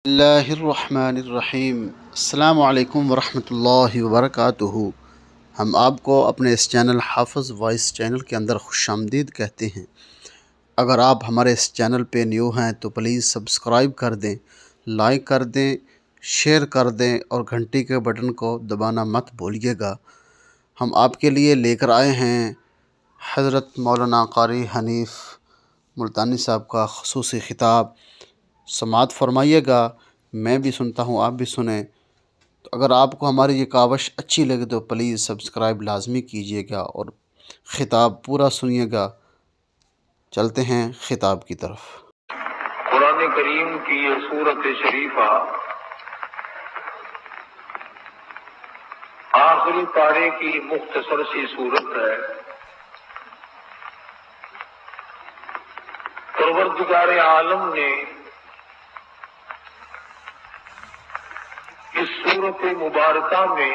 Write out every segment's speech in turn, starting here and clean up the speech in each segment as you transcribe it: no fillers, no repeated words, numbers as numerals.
اللہ الرحمن الرحیم۔ السلام علیکم ورحمۃ اللہ وبرکاتہ۔ ہم آپ کو اپنے اس چینل حافظ وائس چینل کے اندر خوش آمدید کہتے ہیں۔ اگر آپ ہمارے اس چینل پہ نیو ہیں تو پلیز سبسکرائب کر دیں، لائک کر دیں، شیئر کر دیں اور گھنٹی کے بٹن کو دبانا مت بھولیے گا۔ ہم آپ کے لیے لے کر آئے ہیں حضرت مولانا قاری حنیف ملتانی صاحب کا خصوصی خطاب، سماعت فرمائیے گا۔ میں بھی سنتا ہوں، آپ بھی سنیں۔ تو اگر آپ کو ہماری یہ کاوش اچھی لگے تو پلیز سبسکرائب لازمی کیجیے گا اور خطاب پورا سنیے گا۔ چلتے ہیں خطاب کی طرف۔ قرآن کریم کی یہ سورت شریفہ آخری پارے کی مختصر سی سورت ہے۔ پروردگار عالم نے اس سورت مبارکہ میں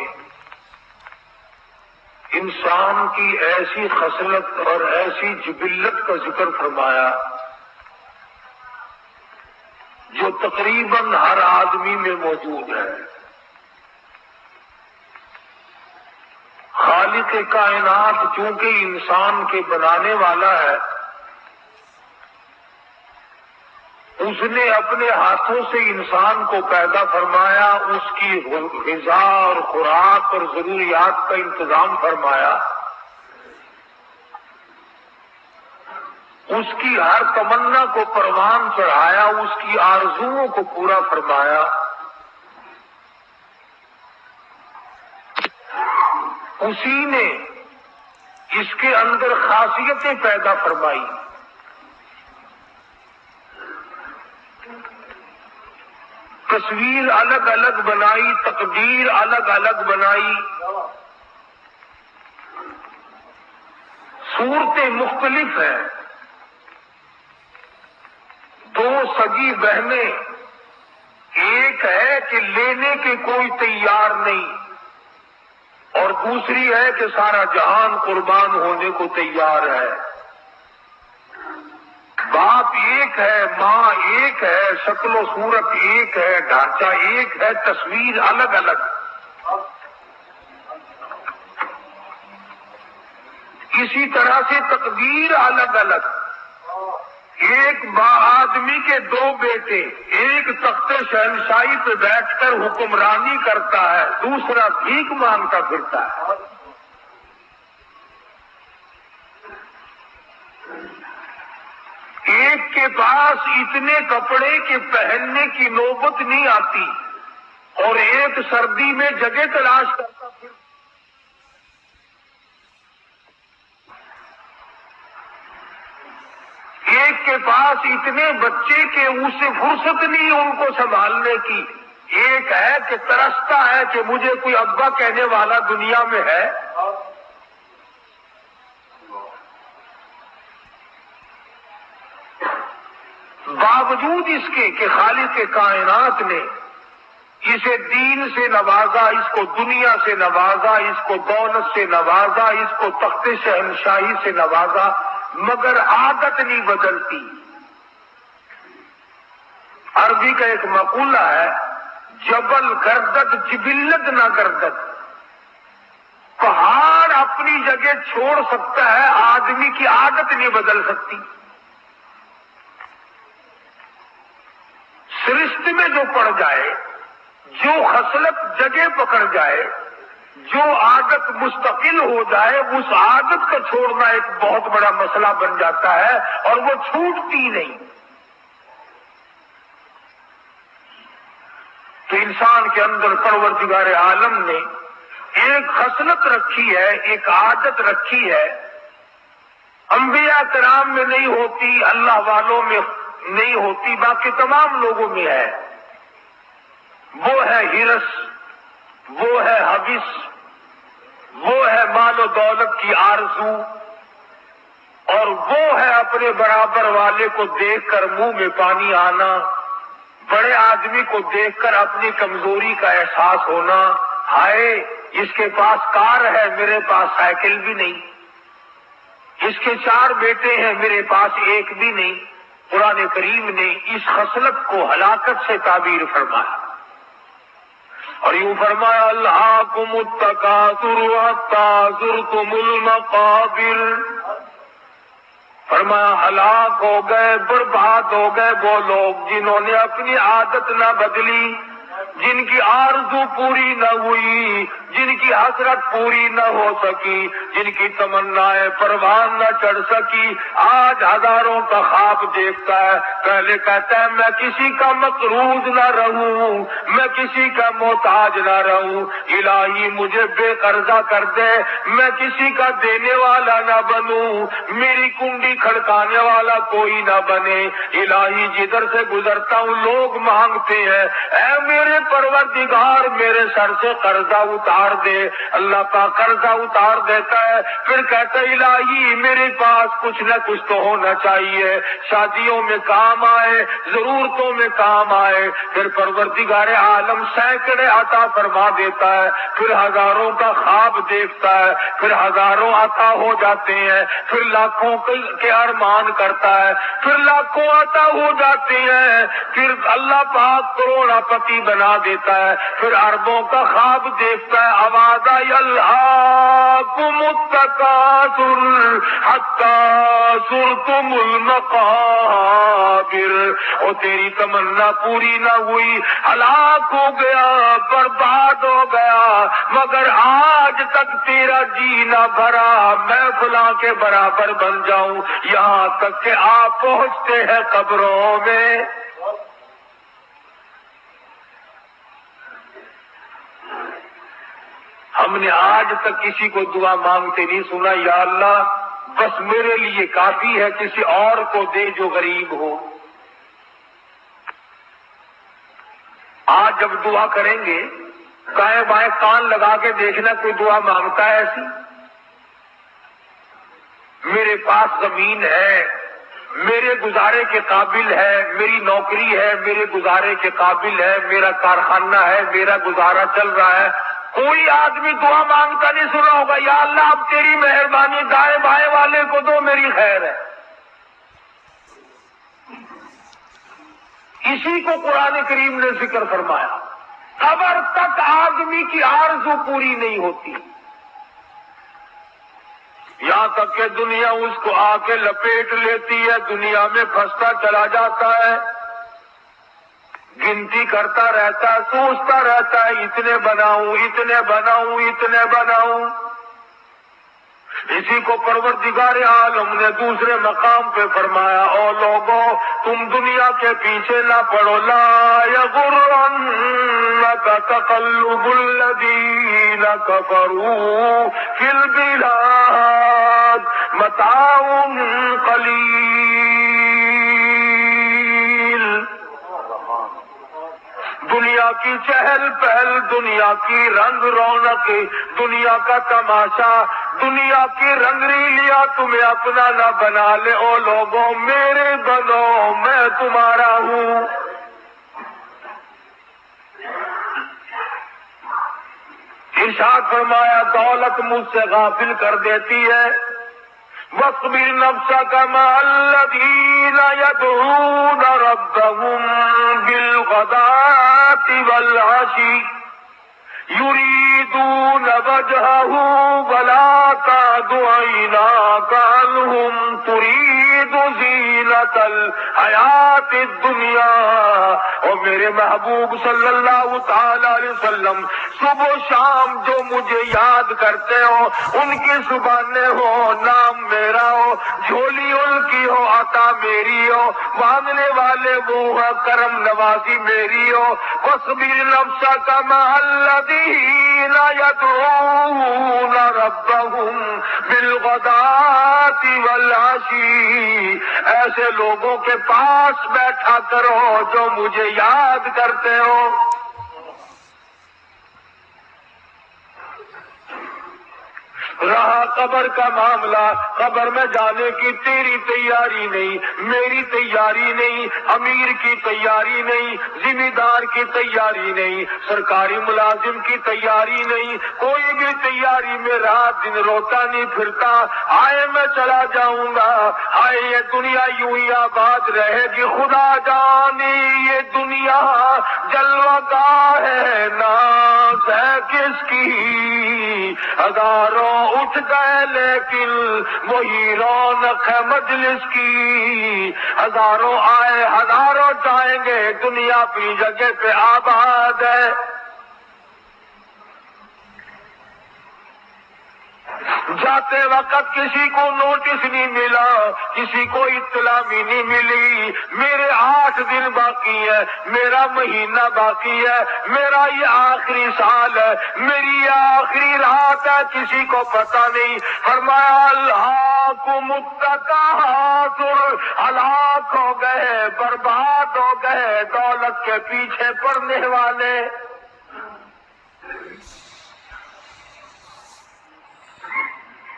انسان کی ایسی خصلت اور ایسی جبلت کا ذکر فرمایا جو تقریباً ہر آدمی میں موجود ہے۔ خالق کائنات چونکہ انسان کے بنانے والا ہے، اس نے اپنے ہاتھوں سے انسان کو پیدا فرمایا، اس کی غذا اور خوراک اور ضروریات کا انتظام فرمایا، اس کی ہر تمنا کو پروان چڑھایا، اس کی آرزوؤں کو پورا فرمایا۔ اسی نے اس کے اندر خاصیتیں پیدا فرمائی۔ تصویر الگ الگ بنائی، تقدیر الگ الگ بنائی، صورتیں مختلف ہیں۔ دو سگی بہنیں، ایک ہے کہ لینے کے کوئی تیار نہیں اور دوسری ہے کہ سارا جہان قربان ہونے کو تیار ہے۔ باپ ایک ہے، ماں ایک ہے، شکل و صورت ایک ہے، ڈھانچہ ایک ہے، تصویر الگ الگ۔ اسی طرح سے تقدیر الگ الگ۔ ایک ماں آدمی کے دو بیٹے، ایک تخت شہنشاہی پہ بیٹھ کر حکمرانی کرتا ہے، دوسرا بھیک مانگتا پھرتا ہے۔ ایک کے پاس اتنے کپڑے کہ پہننے کی نوبت نہیں آتی اور ایک سردی میں جگہ تلاش کرتا پھرتا۔ ایک کے پاس اتنے بچے کہ اسے فرصت نہیں ان کو سنبھالنے کی، ایک ہے کہ ترستا ہے کہ مجھے کوئی ابا کہنے والا دنیا میں ہے۔ باوجود اس کے کہ خالق کائنات نے اسے دین سے نوازا، اس کو دنیا سے نوازا، اس کو دولت سے نوازا، اس کو تخت شہنشاہی سے نوازا، مگر عادت نہیں بدلتی۔ عربی کا ایک مقولہ ہے، جبل گردد جبلت نہ گردد۔ پہاڑ اپنی جگہ چھوڑ سکتا ہے، آدمی کی عادت نہیں بدل سکتی۔ سرشت میں جو پڑ جائے، جو خصلت جگہ پکڑ جائے، جو عادت مستقل ہو جائے، اس عادت کا چھوڑنا ایک بہت بڑا مسئلہ بن جاتا ہے اور وہ چھوٹتی نہیں۔ تو انسان کے اندر پروردگار عالم نے ایک خصلت رکھی ہے، ایک عادت رکھی ہے، انبیاء کرام میں نہیں ہوتی، اللہ والوں میں نہیں ہوتی، باقی تمام لوگوں میں ہے۔ وہ ہے ہرس، وہ ہے حوث، وہ ہے مال و دولت کی آرزو، اور وہ ہے اپنے برابر والے کو دیکھ کر منہ میں پانی آنا، بڑے آدمی کو دیکھ کر اپنی کمزوری کا احساس ہونا، ہائے اس کے پاس کار ہے میرے پاس سائیکل بھی نہیں، اس کے 4 بیٹے ہیں میرے پاس ایک بھی نہیں۔ قرآن کریم نے اس خصلت کو ہلاکت سے تعبیر فرمایا اور یوں فرمایا الہاکم التکاثر حتی زرتم المقابر، فرمایا ہلاک ہو گئے، برباد ہو گئے وہ لوگ جنہوں نے اپنی عادت نہ بدلی، جن کی آرزو پوری نہ ہوئی، جن کی حسرت پوری نہ ہو سکی، جن کی تمنائیں پروان نہ چڑھ سکی، آج ہزاروں کا خواب دیکھتا ہے، پہلے کہتا ہے میں کسی کا مقروض نہ رہوں، میں کسی کا محتاج نہ رہوں، الہی مجھے بے قرضہ کر دے، میں کسی کا دینے والا نہ بنوں، میری کنڈی کھڑکانے والا کوئی نہ بنے، الہی جدھر سے گزرتا ہوں لوگ مانگتے ہیں، اے میرے پروردگار میرے سر سے قرضہ اتار دے۔ اللہ کا قرضہ اتار دیتا ہے، پھر کہتا ہے الہی میرے پاس کچھ نہ کچھ تو ہونا چاہیے، شادیوں میں کام آئے، ضرورتوں میں کام آئے، پھر پروردگار عالم سینکڑے عطا فرما دیتا ہے، پھر ہزاروں کا خواب دیکھتا ہے، پھر ہزاروں عطا ہو جاتے ہیں، پھر لاکھوں کے ارمان کرتا ہے، پھر لاکھوں عطا ہو جاتے ہیں، پھر اللہ پاک کروڑا پتی بنا دیتا ہے، پھر اربوں کا خواب دیکھتا ہے، آواز آئی الہاکم التکاثر حتی زرتم المقابر، اور تیری تمنا پوری نہ ہوئی، ہلاک ہو گیا، برباد ہو گیا، مگر آج تک تیرا جی نہ بھرا، میں فلاں کے برابر بن جاؤں، یہاں تک کہ آپ پہنچتے ہیں قبروں میں۔ ہم نے آج تک کسی کو دعا مانگتے نہیں سنا، یا اللہ بس میرے لیے کافی ہے، کسی اور کو دے جو غریب ہو۔ آج جب دعا کریں گے دائیں بائیں کان لگا کے دیکھنا کوئی دعا مانگتا ہے ایسی؟ میرے پاس زمین ہے، میرے گزارے کے قابل ہے، میری نوکری ہے، میرے گزارے کے قابل ہے، میرا کارخانہ ہے، میرا گزارا چل رہا ہے، کوئی آدمی دعا مانگتا نہیں سنا ہوگا یا اللہ اب تیری مہربانی دائیں بائیں والے کو دو میری خیر ہے۔ اسی کو قرآن کریم نے ذکر فرمایا، قبر تک آدمی کی آرزو پوری نہیں ہوتی، یہاں تک کہ دنیا اس کو آ کے لپیٹ لیتی ہے، دنیا میں پھنستا چلا جاتا ہے، گنتی کرتا رہتا ہے، سوچتا رہتا ہے اتنے بناؤں اتنے بناؤں اتنے بناؤں۔ اسی کو پروردگار عالم نے دوسرے مقام پہ فرمایا، او لوگوں تم دنیا کے پیچھے نہ پڑو، لا یغرنک تقلب الذین کفروا فی البلاد متاع قلیل۔ دنیا کی چہل پہل، دنیا کی رنگ رونق، دنیا کا تماشا، دنیا کی رنگ ریلیاں تمہیں اپنا نہ بنا لے، او لوگوں میرے بنو میں تمہارا ہوں۔ ارشاد فرمایا دولت مجھ سے غافل کر دیتی ہے، وَاصْبِرْ نَفْسَكَ مَعَ الَّذِينَ يَدْعُونَ رَبَّهُمْ بِالْغَدَاةِ وَالْعَشِيِّ يُرِيدُونَ وَجْهَهُ وَلَا تَعْدُ عَيْنَاكَ عَنْهُمْ تُرِيدُ زِينَةَ الْحَيَاةِ الدُّنْيَا۔ اور میرے محبوب صلی اللہ تعالی علیہ وسلم صبح و شام جو مجھے یاد کرتے ہو، ان کی زبانیں ہو، نام میرا ہو، جھولی ان کی ہو، عطا میری ہو، مانگنے والے وہ ہے، کرم نوازی میری ہو۔ وَاصْبِرْ نَفْسَكَ مَعَ الَّذِينَ يَدْعُونَ رَبَّهُمْ بِالْغَدَاةِ وَالْعَشِيِّ، ایسے لوگوں کے پاس بیٹھا کرو جو مجھے یاد کرتے ہو۔ رہا قبر کا معاملہ، قبر میں جانے کی تیری تیاری نہیں، میری تیاری نہیں، امیر کی تیاری نہیں، ذمہ دار کی تیاری نہیں، سرکاری ملازم کی تیاری نہیں، کوئی بھی تیاری میں رات دن روتا نہیں پھرتا، آئے میں چلا جاؤں گا، آئے یہ دنیا یوں ہی آباد رہے گی، خدا جانے یہ دنیا جلوہ گاہ ہے، ناز ہے کس کی، ہزاروں اٹھ گئے لیکن وہی رونق ہے مجلس کی، ہزاروں آئے ہزاروں جائیں گے، دنیا اپنی جگہ پہ آباد ہے۔ جاتے وقت کسی کو نوٹس نہیں ملا، کسی کو اطلاع بھی نہیں ملی، میرے 8 دن باقی ہے، میرا مہینہ باقی ہے، میرا یہ آخری سال ہے، میری یہ آخری رات ہے، کسی کو پتہ نہیں۔ فرمایا الہاکم التکاثر، ہلاک ہو گئے، برباد ہو گئے دولت کے پیچھے پڑنے والے۔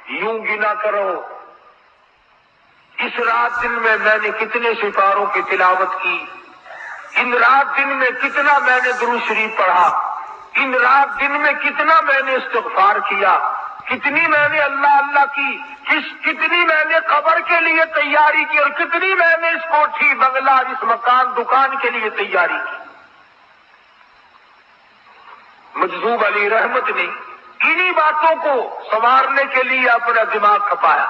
یوں گنا کرو اس رات دن میں نے کتنے سپاروں کی تلاوت کی، ان رات دن میں کتنا میں نے درود شریف پڑھا، ان رات دن میں کتنا میں نے استغفار کیا، کتنی میں نے اللہ اللہ کی، کتنی میں نے قبر کے لیے تیاری کی، اور کتنی میں نے اس کوٹھی بنگلہ اس مکان دکان کے لیے تیاری کی۔ مجذوب علی رحمت نے انہی باتوں کو سنوارنے کے لیے اپنا دماغ کھپایا۔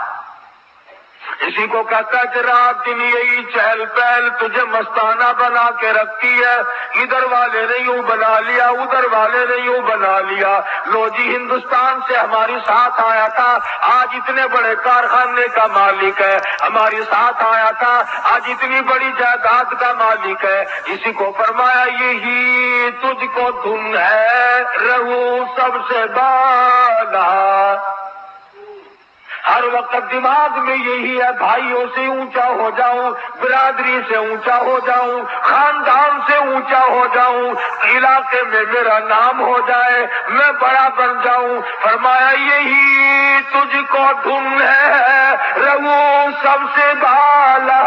اسی کو کہتا ہے کہ رات دن یہی چہل پہل تجھے مستانہ بنا کے رکھتی ہے، ادھر والے نے یوں بنا لیا، ادھر والے نے یوں بنا لیا، لو جی ہندوستان سے ہماری ساتھ آیا تھا، آج اتنے بڑے کارخانے کا مالک ہے، ہماری ساتھ آیا تھا، آج اتنی بڑی جائیداد کا مالک ہے۔ اسی کو فرمایا یہی تجھ کو دھن ہے رہو سب سے بالا، ہر وقت دماغ میں یہی ہے، بھائیوں سے اونچا ہو جاؤں، برادری سے اونچا ہو جاؤں، خاندان سے اونچا ہو جاؤں، علاقے میں میرا نام ہو جائے، میں بڑا بن جاؤں۔ فرمایا یہی تجھ کو دھن ہے رہو سب سے بالا،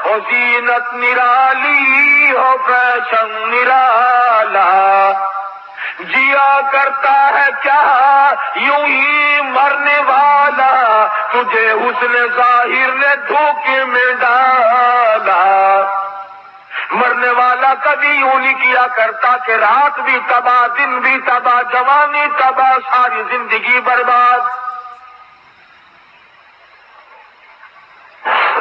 اور زینت نرالی ہو فیشن نرالا، جیا کرتا ہے کیا یوں ہی مرنے والا، تجھے حسن ظاہر نے دھوکے میں ڈالا۔ مرنے والا کبھی یوں نہیں کیا کرتا کہ رات بھی تباہ، دن بھی تباہ، جوانی تباہ، ساری زندگی برباد۔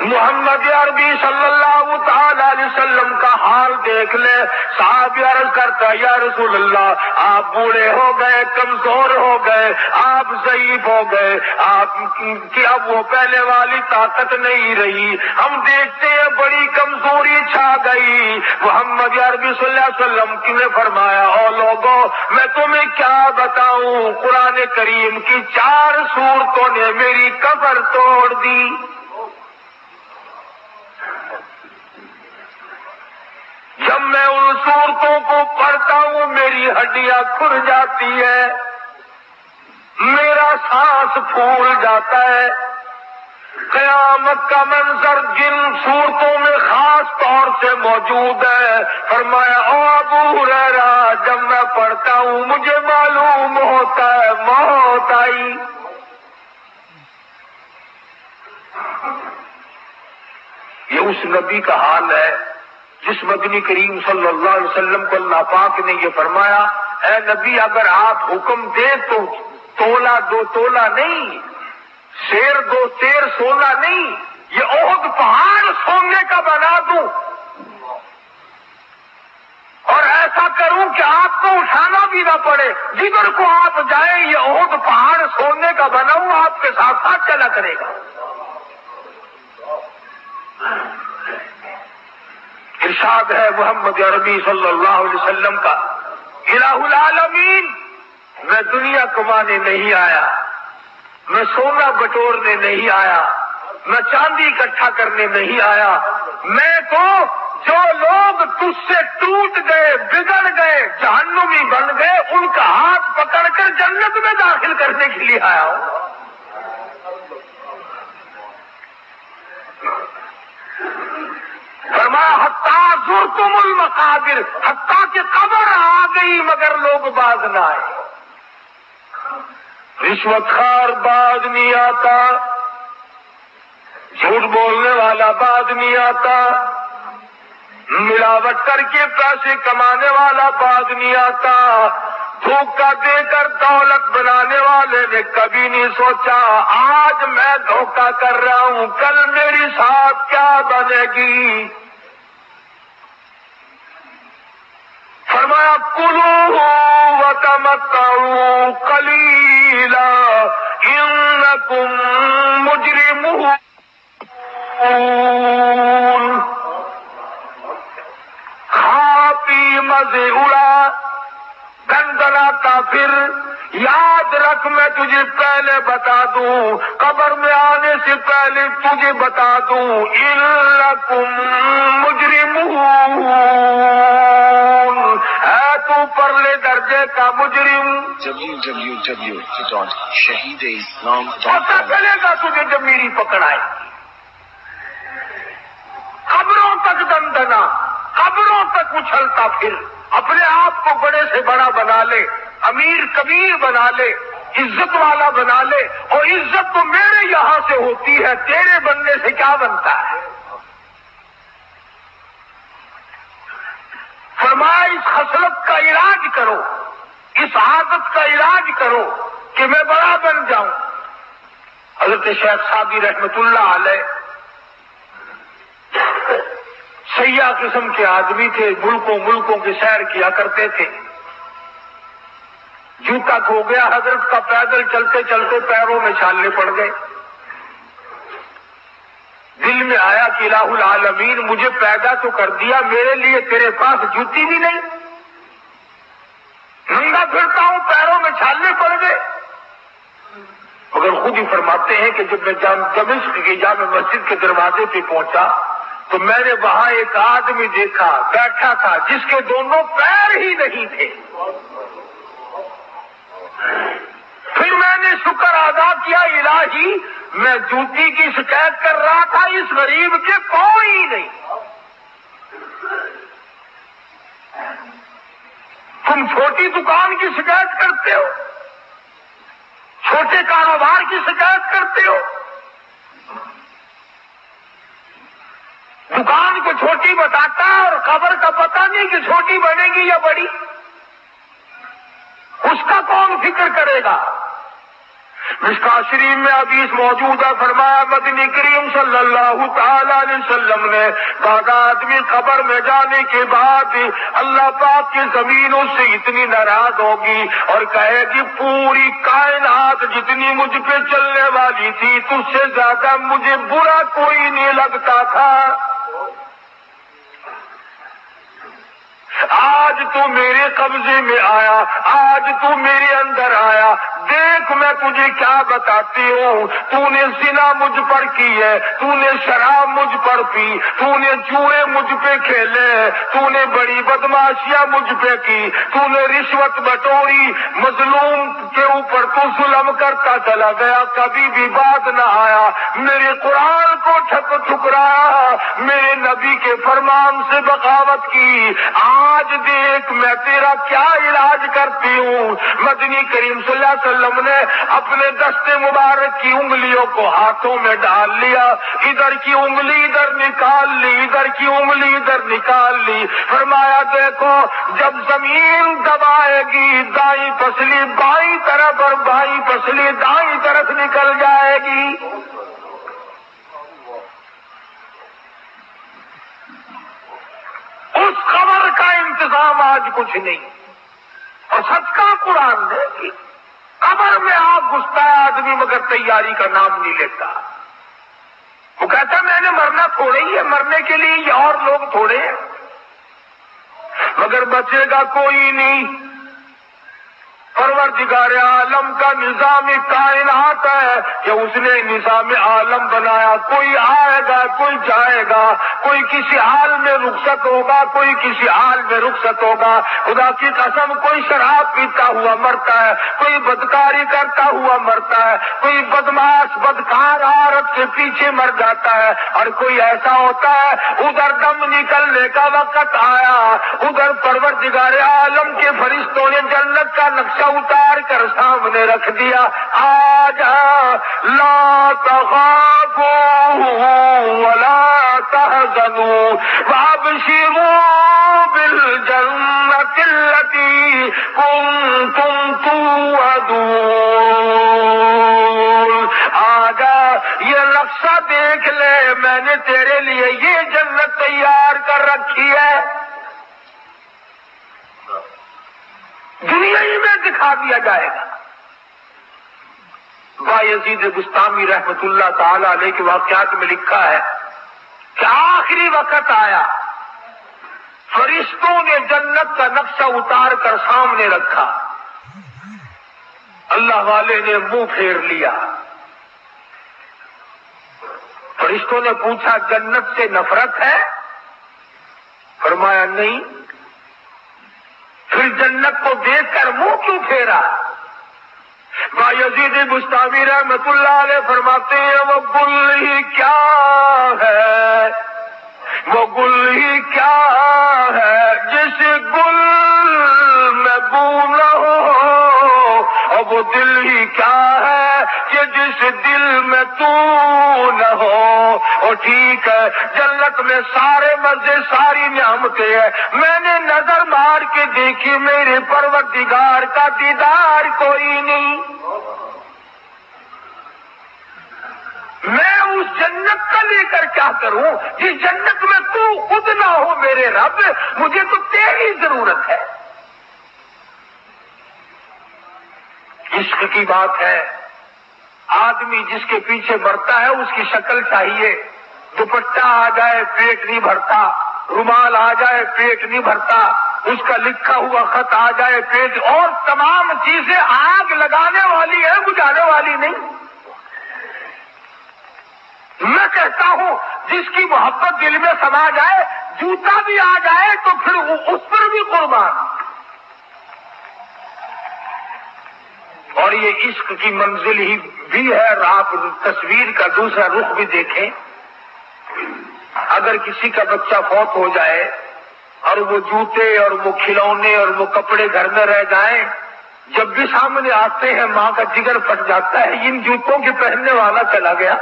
محمد عربی صلی اللہ تعالی علیہ وسلم کا حال دیکھ لے، صحابی عرض کرتا یا رسول اللہ آپ بوڑھے ہو گئے، کمزور ہو گئے، آپ ضعیف ہو گئے، آپ کی اب وہ پہلے والی طاقت نہیں رہی، ہم دیکھتے ہیں بڑی کمزوری چھا گئی۔ محمد عربی صلی اللہ علیہ وسلم نے فرمایا او لوگوں میں تمہیں کیا بتاؤں، قرآن کریم کی 4 سورتوں نے میری کمر توڑ دی۔ جب میں ان صورتوں کو پڑھتا ہوں میری ہڈیاں کھل جاتی ہے، میرا سانس پھول جاتا ہے۔ قیامت کا منظر جن صورتوں میں خاص طور سے موجود ہے، فرمایا او ابو ہریرہ جب میں پڑھتا ہوں مجھے معلوم ہوتا ہے موت آئی۔ یہ اس نبی کا حال ہے جس مدنی کریم صلی اللہ علیہ وسلم کو اللہ پاک نے یہ فرمایا اے نبی اگر آپ حکم دیں تو تولا 2 تولا نہیں، شیر 2 شیر سونا نہیں، یہ احد پہاڑ سونے کا بنا دوں، اور ایسا کروں کہ آپ کو اٹھانا بھی نہ پڑے، جدھر کو آپ جائیں یہ احد پہاڑ سونے کا بناؤں آپ کے ساتھ ساتھ چلا کرے گا۔ ارشاد ہے محمد عربی صلی اللہ علیہ وسلم کا الہ العالمین میں دنیا کمانے نہیں آیا، میں سونا بٹورنے نہیں آیا، میں چاندی اکٹھا کرنے نہیں آیا، میں تو جو لوگ تجھ سے ٹوٹ گئے، بگڑ گئے، جہنمی بن گئے، ان کا ہاتھ پکڑ کر جنت میں داخل کرنے کے لیے آیا ہوں. فرمایا حتیٰ زرتم المقابر، حتیٰ کہ قبر آ گئی مگر لوگ باز نہ آئے. رشوت خوار باز نہیں آتا، جھوٹ بولنے والا باز نہیں آتا، ملاوٹ کر کے پیسے کمانے والا باز نہیں آتا، دھوکہ دے کر دولت بنانے والے نے کبھی نہیں سوچا آج میں دھوکہ کر رہا ہوں کل میری ساتھ کیا بنے گی. فرمایا کلوا وتمتعوا قلیلا انکم مجرمون. کھا پی مزے اڑا دندناتا پھر. یاد رکھ میں تجھے پہلے بتا دوں، قبر میں آنے سے پہلے تجھے بتا دوں انکم مجرمون، ہے تو پرلے درجے کا مجرم. پتہ چلے گا تجھے جب میری پکڑ آئے. قبروں تک دندنا، قبروں تک اچھلتا پھر، اپنے آپ کو بڑے سے بڑا بنا لے، امیر کبیر بنا لے، عزت والا بنا لے، اور عزت تو میرے یہاں سے ہوتی ہے، تیرے بننے سے کیا بنتا ہے. فرمایا اس خصلت کا علاج کرو، اس عادت کا علاج کرو کہ میں بڑا بن جاؤں. حضرت شیخ سعدی رحمت اللہ علیہ سیاح قسم کے آدمی تھے، ملکوں کی سیر کیا کرتے تھے. جوتا کھو گیا حضرت کا، پیدل چلتے چلتے پیروں میں چھالے پڑ گئے. دل میں آیا کہ الہ العالمین مجھے پیدا تو کر دیا، میرے لیے تیرے پاس جوتی بھی نہیں، ننگا پھرتا ہوں پیروں میں چھالے پڑ گئے. مگر خود ہی فرماتے ہیں کہ جب میں دمشق کی جامع مسجد کے دروازے پہ پہنچا تو میں نے وہاں ایک آدمی دیکھا بیٹھا تھا جس کے دونوں پیر ہی نہیں تھے. پھر میں نے شکر ادا کیا الہی میں جوتی کی شکایت کر رہا تھا، اس غریب کے پاؤں ہی نہیں. تم چھوٹی دکان کی شکایت کرتے ہو، چھوٹے کاروبار کی شکایت کرتے ہو، دکان کو چھوٹی بتاتا ہے اور خبر کا پتہ نہیں کہ چھوٹی بنے گی یا بڑی. اس کا کون فکر کرے گا. مشکوٰۃ شریف میں حدیث موجود ہے، فرمایا مدنی کریم صلی اللہ تعالی علیہ وسلم نے بعد آدمی قبر میں جانے کے بعد اللہ پاک کی زمین اس سے اتنی ناراض ہوگی اور کہے گی پوری کائنات جتنی مجھ پہ چلنے والی تھی تجھ سے زیادہ مجھے برا کوئی نہیں لگتا تھا. آج تو میرے قبضے میں آیا، آج تو میرے اندر آیا، دیکھ میں تجھے کیا بتاتی ہوں. تو نے زنا مجھ پر کی ہے، تو نے شراب مجھ پر پی، تو نے جوئے مجھ پہ کھیلے، تو نے بڑی بدماشیاں مجھ پہ کی، تو نے رشوت بٹوری، مظلوم کے اوپر تو ظلم کرتا چلا گیا، کبھی بھی بات نہ آیا، میرے قرآن کو ٹھکرایا، میرے نبی کے فرمان سے بغاوت کی. آج دیکھ میں تیرا کیا علاج کرتی ہوں. مدنی کریم صلی اللہ علیہ وسلم نے اپنے دست مبارک کی انگلیوں کو ہاتھوں میں ڈال لیا، ادھر کی انگلی ادھر نکال لی، ادھر کی انگلی ادھر نکال لی. فرمایا دیکھو جب زمین دبائے گی دائیں پسلی بائیں طرف اور بائیں پسلی دائیں طرف نکل جائے گی. اس خبر کا انتظام آج کچھ نہیں. اور سچ کا قرآن ہے کہ قبر میں آگ گھستا ہے آدمی مگر تیاری کا نام نہیں لیتا. وہ کہتا ہے میں نے مرنا تھوڑے ہی ہے، مرنے کے لیے یہ اور لوگ تھوڑے ہیں، مگر بچے گا کوئی نہیں. پروردگار عالم کا نظام کائنات ہے کہ اس نے نظام عالم بنایا. کوئی آئے گا کوئی جائے گا، کوئی کسی حال میں رخصت ہوگا کوئی کسی حال میں رخصت ہوگا. خدا کی قسم کوئی شراب پیتا ہوا مرتا ہے، کوئی بدکاری کرتا ہوا مرتا ہے، کوئی بدماش بدکار عورت کے پیچھے مر جاتا ہے، اور کوئی ایسا ہوتا ہے ادھر دم نکلنے کا وقت آیا، ادھر پروردگار عالم کے فرشتوں نے جنت کا نقشہ اتار کر سامنے رکھ دیا. آج لا تخافوا ولا تحزنوا وابشروا بالجنة التي كنتم توعدون. آجا یہ نقشہ دیکھ لے، میں نے تیرے لیے یہ جنت تیار کر رکھی ہے، دنیا ہی میں دکھا دیا جائے گا. بایزید بستامی رحمت اللہ تعالی علیہ کے واقعات میں لکھا ہے کہ آخری وقت آیا، فرشتوں نے جنت کا نقشہ اتار کر سامنے رکھا، اللہ والے نے منہ پھیر لیا. فرشتوں نے پوچھا جنت سے نفرت ہے؟ فرمایا نہیں. پھر جنت کو دیکھ کر منہ کیوں پھیرا؟ بایزید بستامی رحمت اللہ علیہ فرماتے ہیں وہ گل ہی کیا ہے، وہ گل ہی کیا ہے جس گل میں بو نہ ہو، اور وہ دل ہی کیا ہے کہ جس دل میں تو نہ ہو. اور ٹھیک ہے جنت میں سارے مزے ساری نعمتیں ہیں، میں نے نظر مار کے دیکھی میرے پروردگار کا دیدار کوئی نہیں. میں اس جنت کا لے کر کیا کروں جس جنت میں تو خود نہ ہو میرے رب، مجھے تو تیری ضرورت ہے. عشق کی بات ہے، آدمی جس کے پیچھے مرتا ہے اس کی شکل چاہیے، دوپٹہ آ جائے پیٹ نہیں بھرتا، رومال آ جائے پیٹ نہیں بھرتا، اس کا لکھا ہوا خط آ جائے پیٹ، اور تمام چیزیں آگ لگانے والی ہے بجھانے والی نہیں. میں کہتا ہوں جس کی محبت دل میں سما جائے، جوتا بھی آ جائے تو پھر اس پر بھی قربان. اور یہ عشق کی منزل ہی بھی ہے. آپ تصویر کا دوسرا رخ بھی دیکھیں، اگر کسی کا بچہ فوت ہو جائے اور وہ جوتے اور وہ کھلونے اور وہ کپڑے گھر میں رہ جائیں، جب بھی سامنے آتے ہیں ماں کا جگر پھٹ جاتا ہے. ان جوتوں کے پہننے والا چلا گیا،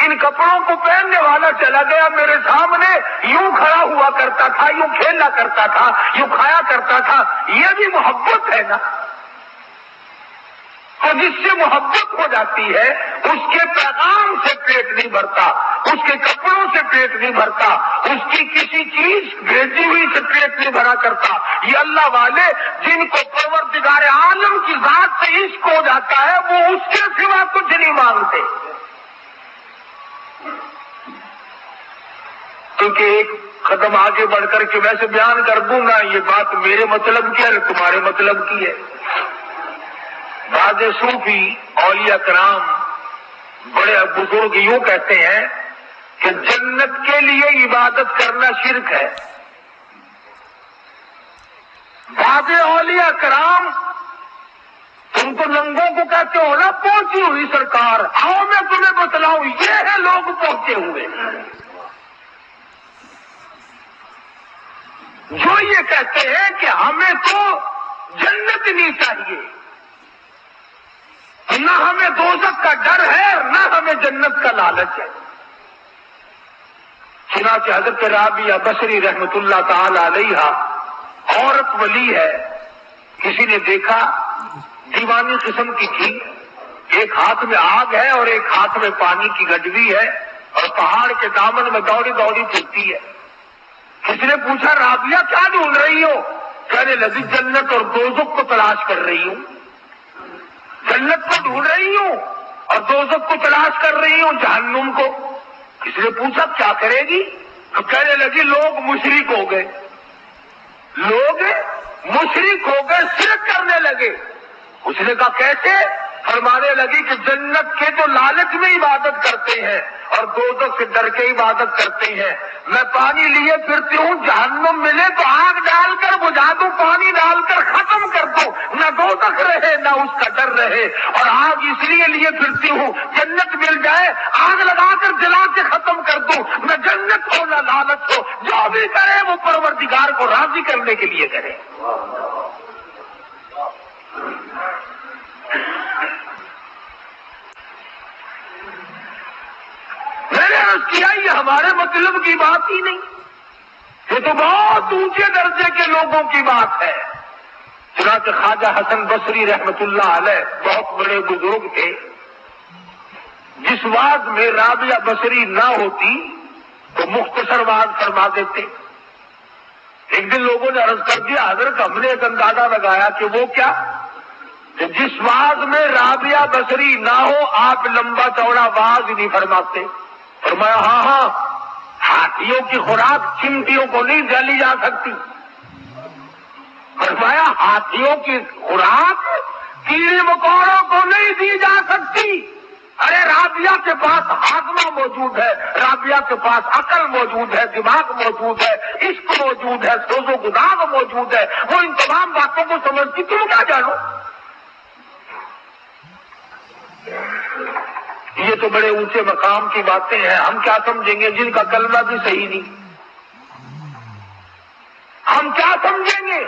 ان کپڑوں کو پہننے والا چلا گیا، میرے سامنے یوں کھڑا ہوا کرتا تھا، یوں کھیلا کرتا تھا، یوں کھایا کرتا تھا. یہ بھی محبت ہے نا. تو جس سے محبت ہو جاتی ہے اس کے پیغام سے پیٹ نہیں بھرتا، اس کے کپڑوں سے پیٹ نہیں بھرتا، اس کی کسی چیز بھیجی ہوئی سے پیٹ نہیں بھرا کرتا. یہ اللہ والے جن کو پروردگار عالم کی ذات سے عشق ہو جاتا ہے وہ اس کے سوا کچھ نہیں مانگتے. کیونکہ ایک قدم آگے بڑھ کر کے ویسے بیان کر دوں گا، یہ بات میرے مطلب کی ہے تمہارے مطلب کی ہے. بعض صوفی اولیاء کرام بڑے بزرگ یوں کہتے ہیں کہ جنت کے لیے عبادت کرنا شرک ہے. بعض اولیاء کرام تم تو ننگوں کو کہتے ہو نا پہنچی ہوئی سرکار، آؤ میں تمہیں بتلاؤں، یہ ہے لوگ پہنچے ہوئے جو یہ کہتے ہیں کہ ہمیں تو جنت نہیں چاہیے، نہ ہمیں دوزخ کا ڈر ہے نہ ہمیں جنت کا لالچ ہے. چنانچہ حضرت رابعہ بصری رحمت اللہ تعالی علیہا عورت ولی ہے، کسی نے دیکھا دیوانی قسم کی تھی، ایک ہاتھ میں آگ ہے اور ایک ہاتھ میں پانی کی گڈوی ہے اور پہاڑ کے دامن میں دوڑی دوڑی پھرتی ہے. کسی نے پوچھا رابعہ کیا ڈھونڈ رہی ہو؟ کہنے لگی جنت اور دوزخ کو تلاش کر رہی ہوں. جنت کو ڈھونڈ رہی ہوں اور دوزخ کو تلاش کر رہی ہوں، جہنم کو. کسی نے پوچھا کیا کرے گی؟ تو کہنے لگی لوگ مشرک ہو گئے. لوگ مشرک ہو گئے، شرک کرنے لگے۔ اس نے کہا کیسے؟ فرمانے لگی کہ جنت کے تو لالچ میں عبادت کرتے ہیں اور دوزخ سے ڈر کے عبادت کرتے ہیں۔ میں پانی لیے پھرتی ہوں، جہنم ملے تو آگ ڈال کر بجھا دوں، پانی ڈال کر ختم کر دوں، نہ دوزخ رہے نہ اس کا ڈر رہے۔ اور آگ اس لیے پھرتی ہوں، جنت مل جائے آگ لگا کر جلا کے ختم کر دوں، نہ جنت ہو نہ لالچ ہو، جو بھی کرے وہ پروردگار کو راضی کرنے کے لیے کرے۔ میں نے عرض کیا یہ ہمارے مطلب کی بات ہی نہیں، یہ تو بہت اونچے درجے کے لوگوں کی بات ہے۔ چنانچہ خواجہ حسن بصری رحمت اللہ علیہ بہت بڑے بزرگ تھے، جس واز میں رابعہ بصری نہ ہوتی تو مختصر واز فرما دیتے۔ ایک دن لوگوں نے عرض کر دیا حضرت ہم نے ایک اندازہ لگایا کہ وہ کیا، کہ جس واز میں رابعہ بصری نہ ہو آپ لمبا چوڑا واز ہی نہیں فرماتے۔ فرمایا ہاں، ہاتھیوں کی خوراک چمٹیوں کو نہیں ڈالی جا سکتی۔ فرمایا ہاتھیوں کی خوراک کیڑے مکوڑوں کو نہیں دی جا سکتی۔ ارے رابعہ کے پاس ہاضمہ موجود ہے، رابعہ کے پاس عقل موجود ہے، دماغ موجود ہے، عشق موجود ہے، سوز و گداغ موجود ہے، وہ ان تمام باتوں کو سمجھتی، تم کیا جانو؟ یہ تو بڑے اونچے مقام کی باتیں ہیں، ہم کیا سمجھیں گے جن کا کلمہ بھی صحیح نہیں؟ ہم کیا سمجھیں گے؟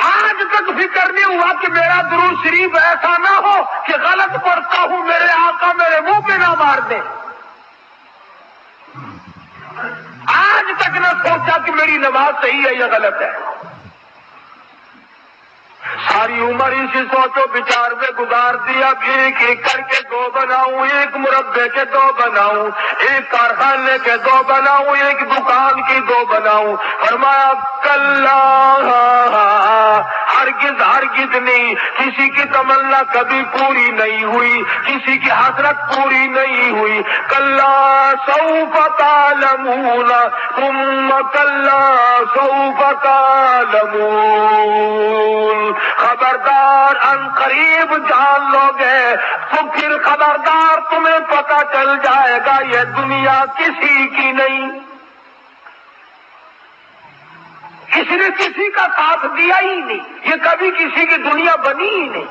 آج تک فکر نہیں ہوا کہ میرا درود شریف ایسا نہ ہو کہ غلط پڑھتا ہوں میرے آقا میرے منہ پہ نہ مار دے۔ آج تک نہ سوچا کہ میری نماز صحیح ہے یا غلط ہے۔ ساری عمر اسی سوچو بچار میں گزار دیا، ایک ایک کر کے دو بناؤں، ایک مربے کے دو بناؤں، ایک کارخانے کے دو بناؤں، ایک دکان کی دو بناؤں۔ فرمایا کلا ہرگز ہرگز نہیں، کسی کی تمنا کبھی پوری نہیں ہوئی، کسی کی حسرت پوری نہیں ہوئی۔ کلا سوف تعلمون ثم کلا سوف تعلمون، خبردار ان قریب جان لو گے تو پھر خبردار تمہیں پتہ چل جائے گا یہ دنیا کسی کی نہیں، کسی نے کسی کا ساتھ دیا ہی نہیں، یہ کبھی کسی کی دنیا بنی ہی نہیں۔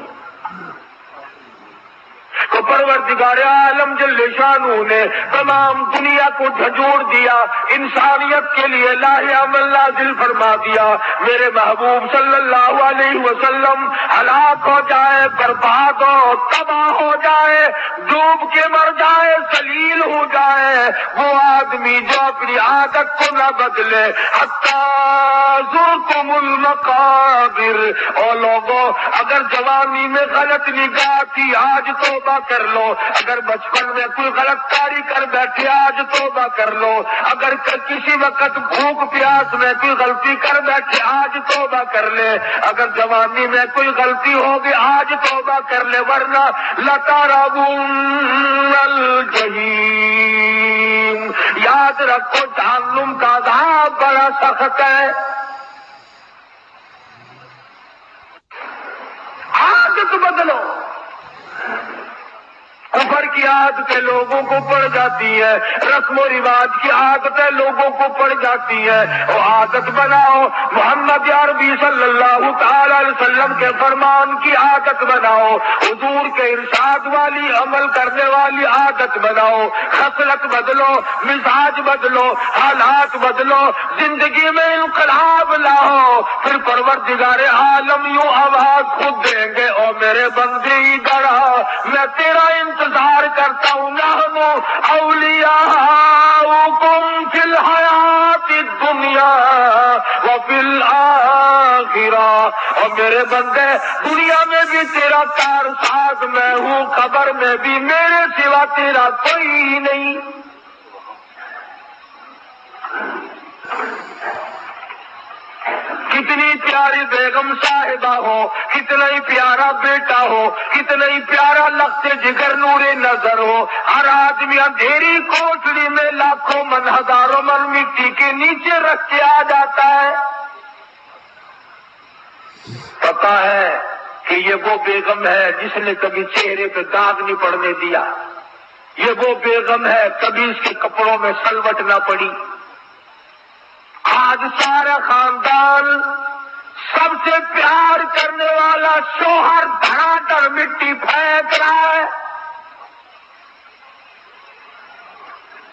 تو پروردگار عالم جل شانہ نے تمام دنیا کو جھنجھوڑ دیا، انسانیت کے لیے لاہ عمل نازل فرما دیا۔ میرے محبوب صلی اللہ علیہ وسلم ہلاک ہو جائے، برباد ہو، تباہ ہو جائے، ڈوب کے مر جائے، ذلیل ہو جائے، وہ آدمی جو اپنی عادت کو نہ بدلے۔ حتی زرتم المقابر، اور لوگوں اگر جوانی میں غلط نگاہ تھی آج توبہ کر لو، اگر بچپن میں کوئی غلط کاری کر بیٹھے آج توبہ کر لو، اگر کسی وقت بھوک پیاس میں کوئی غلطی کر بیٹھے آج توبہ کر لے، اگر جوانی میں کوئی غلطی ہوگی آج توبہ کر لے، ورنہ لَتَرَوُنَّ الْجَحِيمَ، یاد رکھو جہنم کا عذاب بڑا سخت ہے۔ عادت بدلو، کفر کی عادتیں لوگوں کو پڑ جاتی ہے، رسم و رواج کی عادتیں لوگوں کو پڑ جاتی ہے، وہ عادت بناؤ محمد عربی صلی اللہ تعالی علیہ وسلم کے فرمان کی عادت بناؤ، حضور کے ارشاد والی عمل کرنے والی عادت بناؤ، خصلت بدلو، مزاج بدلو، حالات بدلو، زندگی میں انقلاب لاؤ، پھر پروردگار عالم یوں آواز خود دیں گے، او میرے بندے ادھر آ، میں تیرا انتظار کرتا ہوں، نحن اولیاؤکم فی الحیات الدنیا وفی الآخرہ، اور میرے بندے دنیا میں بھی تیرا کارساز میں ہوں، قبر میں بھی میرے سوا تیرا کوئی نہیں۔ کتنی پیاری بیگم صاحبہ ہو، کتنا ہی پیارا بیٹا ہو، کتنا ہی پیارا لخت جگر نور نظر ہو، ہر آدمی اندھیری کوٹڑی میں لاکھوں من ہزاروں من مٹی کے نیچے رکھ کے آ جاتا ہے۔ پتا ہے کہ یہ وہ بیگم ہے جس نے کبھی چہرے پہ داغ نہیں پڑنے دیا، یہ وہ بیگم ہے کبھی اس کے کپڑوں میں سلوٹ نہ پڑی۔ آج سارا خاندان سب سے پیار کرنے والا شوہر دھڑا دھڑ مٹی پھینک رہا ہے،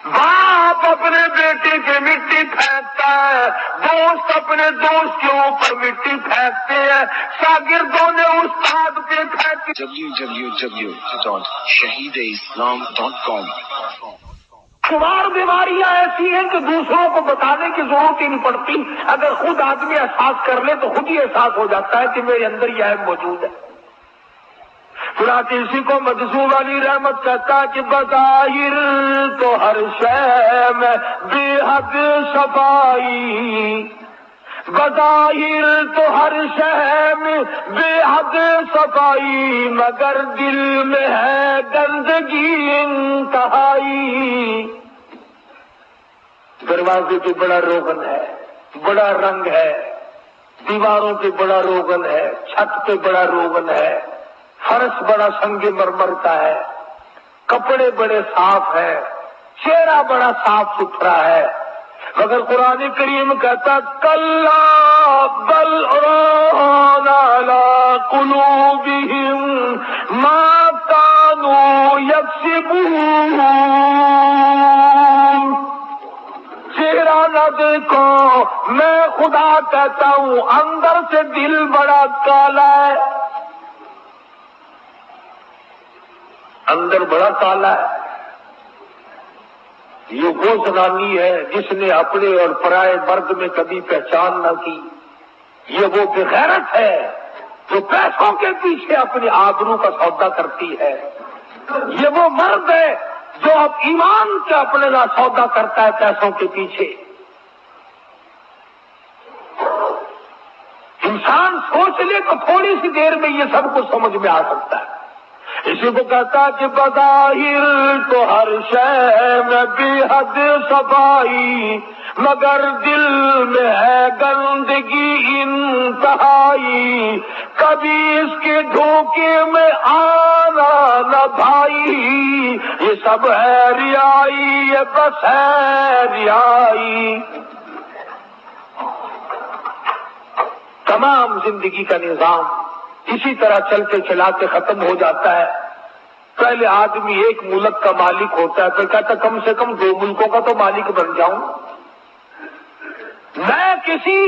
باپ اپنے بیٹے کی مٹی پھینکتا ہے، دوست اپنے دوست کے اوپر مٹی پھینکتے ہیں، شاگردوں نے استاد پہ پھینکی۔ www.shahideislam.com شمار بیماریاں ایسی ہیں کہ دوسروں کو بتانے کی ضرورت ہی نہیں پڑتی، اگر خود آدمی احساس کر لے تو خود ہی احساس ہو جاتا ہے کہ میرے اندر یہ عیب موجود ہے۔ چنانچہ اسی کو مجذوب علی رحمت کہتا ہے کہ بظاہر تو ہر شے میں بے حد صفائی، بظاہر تو ہر شے میں بے حد صفائی، مگر دل میں ہے گندگی انتہائی۔ دروازے پہ بڑا روغن ہے، بڑا رنگ ہے، دیواروں پہ بڑا روغن ہے، چھت پہ بڑا روغن ہے، فرش بڑا سنگ مرمر کا ہے، کپڑے بڑے صاف ہیں، چہرہ بڑا صاف ستھرا ہے، مگر قرآن کریم کہتا کلا بل ران علی قلوبہم ما کانوا یکسبون، چہرہ نہ دیکھو، میں خدا کہتا ہوں اندر سے دل بڑا کالا ہے، اندر بڑا کالا ہے۔ یہ وہ زنانی ہے جس نے اپنے اور پرائے مرد میں کبھی پہچان نہ کی، یہ وہ بغیرت ہے جو پیسوں کے پیچھے اپنی آبرو کا سودا کرتی ہے، یہ وہ مرد ہے جو اب ایمان کے اپنے کا سودا کرتا ہے پیسوں کے پیچھے۔ انسان سوچ لے تو تھوڑی سی دیر میں یہ سب کچھ سمجھ میں آ سکتا ہے۔ اسی کو کہتا کہ بظاہر تو ہر شے میں بے حد صفائی، مگر دل میں ہے گندگی انتہائی، کبھی اس کے دھوکے میں آنا نہ بھائی، یہ سب ہے ریائی، یہ بس ہے ریائی۔ تمام زندگی کا نظام اسی طرح چلتے چلاتے ختم ہو جاتا ہے۔ پہلے آدمی ایک ملک کا مالک ہوتا ہے، پھر کہتا کم سے کم 2 ملکوں کا تو مالک بن جاؤں، میں کسی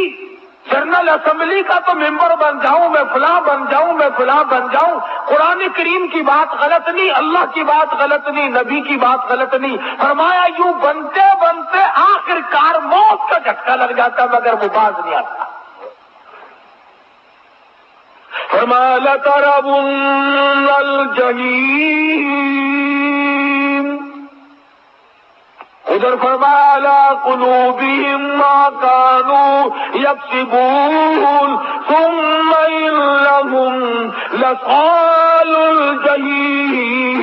جنرل اسمبلی کا تو ممبر بن جاؤں، میں فلاں بن جاؤں، میں فلاں بن جاؤں۔ قرآن کریم کی بات غلط نہیں، اللہ کی بات غلط نہیں، نبی کی بات غلط نہیں، فرمایا یوں بنتے بنتے آخر کار موت کا جھٹکا لگ جاتا مگر وہ باز نہیں آتا۔ فرمایا لَتَرَوُنَّ الْجَحِيمَ، ادھر فرمایا عَلَىٰ قُلُوبِهِمْ مَا كَانُوا يَكْسِبُونَ ثُمَّ إِنَّهُمْ لَصَالُو الْجَحِيمِ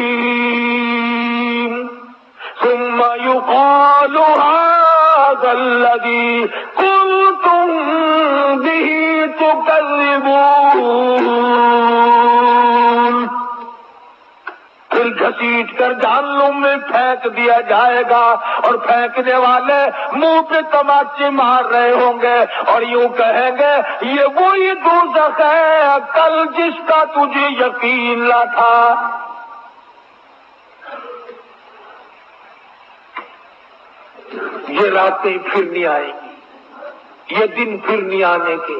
ثُمَّ يُقَالُ هَٰذَا الَّذِي كُنتُم بِهِ تُكَذِّبُونَ، پھر گھسیٹ کر جہنم میں پھینک دیا جائے گا، اور پھینکنے والے منہ پہ تماچے مار رہے ہوں گے اور یوں کہیں گے یہ وہی دوزخ ہے کل جس کا تجھے یقین نہ تھا۔ یہ راتیں پھر نہیں آئیں گی، یہ دن پھر نہیں آنے کے،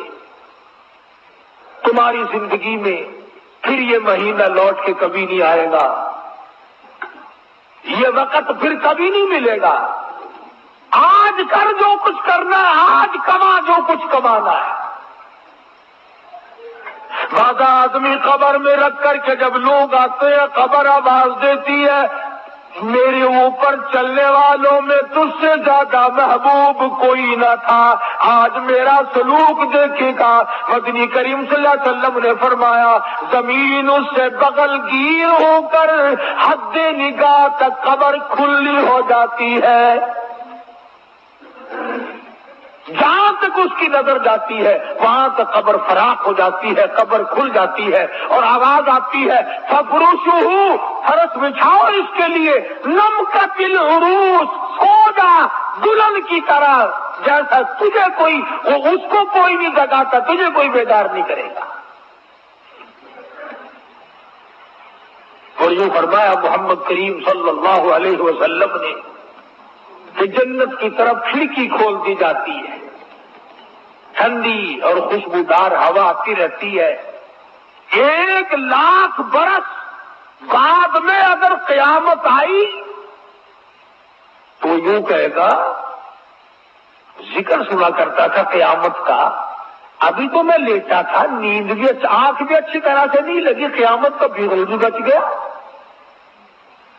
تمہاری زندگی میں پھر یہ مہینہ لوٹ کے کبھی نہیں آئے گا، یہ وقت پھر کبھی نہیں ملے گا۔ آج کر جو کچھ کرنا ہے، آج کما جو کچھ کمانا ہے۔ بعض آدمی قبر میں رکھ کر کے جب لوگ آتے ہیں قبر آواز دیتی ہے میرے اوپر چلنے والوں میں تجھ سے زیادہ محبوب کوئی نہ تھا، آج میرا سلوک دیکھے گا۔ مدنی کریم صلی اللہ علیہ وسلم نے فرمایا زمین اس سے بغل گیر ہو کر حد نگاہ تک قبر کھلی ہو جاتی ہے۔ جہاں تک اس کی نظر جاتی ہے وہاں تک قبر فراخ ہو جاتی ہے، قبر کھل جاتی ہے اور آواز آتی ہے فَفْرُشُهُ، فرش بچھاؤ اس کے لیے، نَمْكَتِ الْعُرُوسِ، سو جا دلہن کی طرح، جیسا تجھے کوئی، اس کو کوئی نہیں جگاتا، تجھے کوئی بیدار نہیں کرے گا۔ اور یوں فرمایا محمد کریم صلی اللہ علیہ وسلم نے کہ جنت کی طرف کھڑکی کھول دی جاتی ہے، ٹھنڈی اور خوشبودار ہوا آتی رہتی ہے۔ 1,00,000 برس بعد میں اگر قیامت آئی تو یوں کہے گا، ذکر سنا کرتا تھا قیامت کا، ابھی تو میں لیٹا تھا، نیند بھی آنکھ بھی اچھی طرح سے نہیں لگی، قیامت کا بھیگل بھی بچ گیا،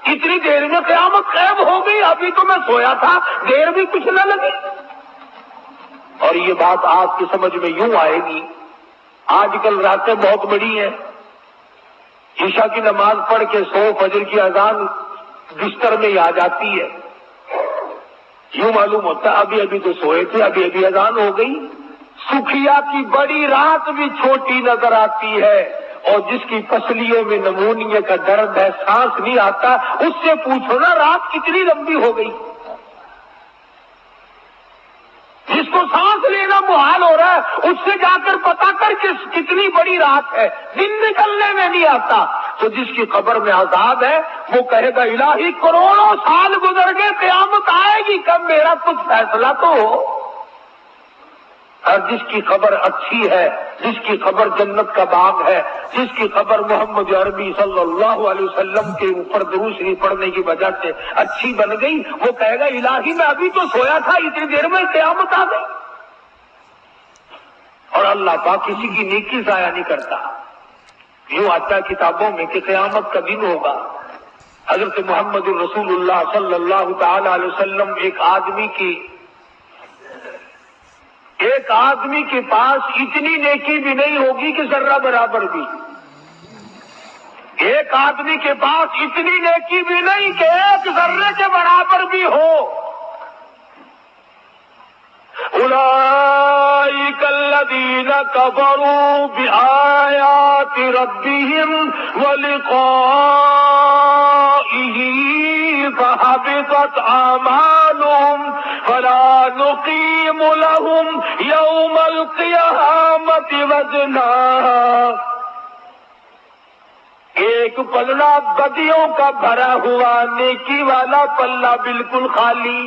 اتنی دیر میں قیامت غائب ہو گئی، ابھی تو میں سویا تھا، دیر بھی کچھ نہ لگی۔ اور یہ بات آپ کی سمجھ میں یوں آئے گی، آج کل راتیں بہت بڑی ہیں، عشاء کی نماز پڑھ کے سو، فجر کی اذان بستر میں ہی آ جاتی ہے، یوں معلوم ہوتا ہے ابھی ابھی تو سوئے تھے، ابھی ابھی اذان ہو گئی۔ سکھیا کی بڑی رات بھی چھوٹی نظر آتی ہے، اور جس کی پسلیوں میں نمونیے کا درد ہے، سانس نہیں آتا، اس سے پوچھو نا رات کتنی لمبی ہو گئی۔ جس کو سانس لینا محال ہو رہا ہے، اس سے جا کر پتا کر کہ کتنی بڑی رات ہے، دن نکلنے میں نہیں آتا۔ تو جس کی قبر میں عذاب ہے وہ کہے گا الہی کروڑوں سال گزر گئے، قیامت آئے گی کب، میرا کچھ فیصلہ تو ہو۔ اور جس کی قبر اچھی ہے، جس کی قبر جنت کا باغ ہے، جس کی قبر محمد عربی صلی اللہ علیہ وسلم کے اوپر درود شریف پڑھنے کی وجہ سے اچھی بن گئی، وہ کہے گا الہی میں ابھی تو سویا تھا، اتنی دیر میں قیامت آ گئی۔ اور اللہ پاک کسی کی نیکی ضائع نہیں کرتا۔ یوں آتا ہے کتابوں میں کہ قیامت کا دن ہوگا، حضرت محمد رسول اللہ صلی اللہ تعالی علیہ وسلم ایک آدمی کے پاس اتنی نیکی بھی نہیں ہوگی کہ ذرہ برابر بھی، ایک آدمی کے پاس اتنی نیکی بھی نہیں کہ ایک ذرے کے برابر بھی ہو۔ اولئک الذین کفروا بآیات ربہم ولقائہ فحبطت اعمالهم فلا نقیم لهم یوم القیامۃ وزنا۔ ایک پلڑا بدیوں کا بھرا ہوا، نیکی والا پلہ بالکل خالی۔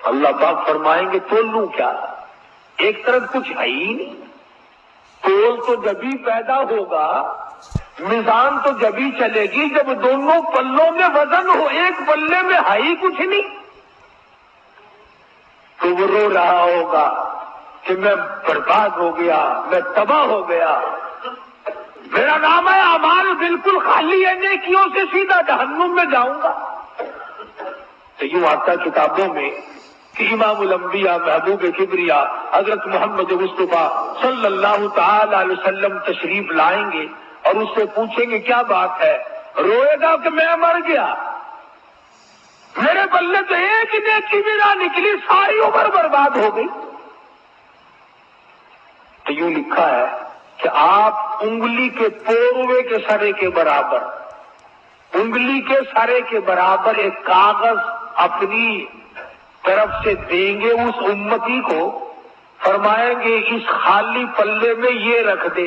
اللہ پاک فرمائیں گے تولوں کیا، ایک طرف کچھ ہے ہی نہیں، تول تو جبھی پیدا ہوگا، میزان تو جبھی چلے گی جب دونوں پلوں میں وزن ہو، ایک پلے میں ہے ہی کچھ نہیں، تو وہ رو رہا ہوگا کہ میں برباد ہو گیا، میں تباہ ہو گیا، میرا نام ہے اعمال بالکل خالی ہے، نیکیوں سے سیدھا جہنم میں جاؤں گا۔ تو یوں آتا کتابوں میں کہ امام الانبیاء محبوب کبریا حضرت محمد مصطفیٰ صلی اللہ تعالی علیہ وسلم تشریف لائیں گے اور اس سے پوچھیں گے کیا بات ہے، روئے گا کہ میں مر گیا، میرے بلے تو ایک ہی نیکی بھی نہ نکلی، ساری عمر برباد ہو گئی۔ تو یوں لکھا ہے کہ آپ انگلی کے پوروے کے سرے کے برابر، انگلی کے سرے کے برابر ایک کاغذ اپنی طرف سے دیں گے اس امتی کو، فرمائیں گے اس خالی پلے میں یہ رکھ دے،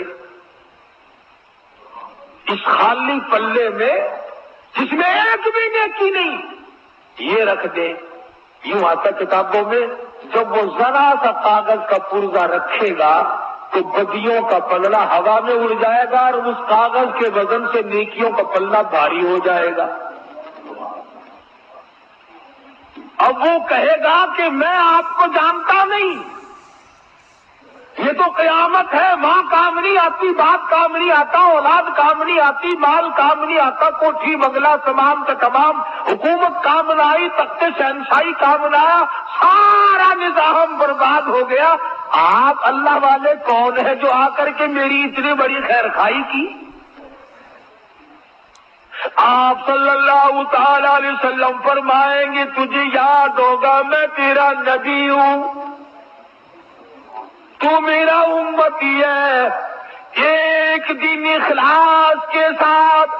اس خالی پلے میں جس میں ایک بھی نیکی نہیں، یہ رکھ دے۔ یوں آتا کتابوں میں جب وہ ذرا سا کاغذ کا پرزہ رکھے گا تو بدیوں کا پلڑا ہوا میں اڑ جائے گا اور اس کاغذ کے وزن سے نیکیوں کا پلڑا بھاری ہو جائے گا۔ اب وہ کہے گا کہ میں آپ کو جانتا نہیں، یہ تو قیامت ہے، ماں کام نہیں آتی، باپ کام نہیں آتا، اولاد کام نہیں آتی، مال کام نہیں آتا، کوٹھی بنگلہ تمام کا تمام، حکومت کام نہ آئی، تخت شہنشاہی کام نہ آیا، سارا نظام برباد ہو گیا۔ آپ اللہ والے کون ہیں جو آ کر کے میری اتنی بڑی خیر خائی کی؟ آپ صلی اللہ تعالی علیہ وسلم فرمائیں گے تجھے یاد ہوگا میں تیرا نبی ہوں، تو میرا امتی ہے، ایک دن اخلاص کے ساتھ،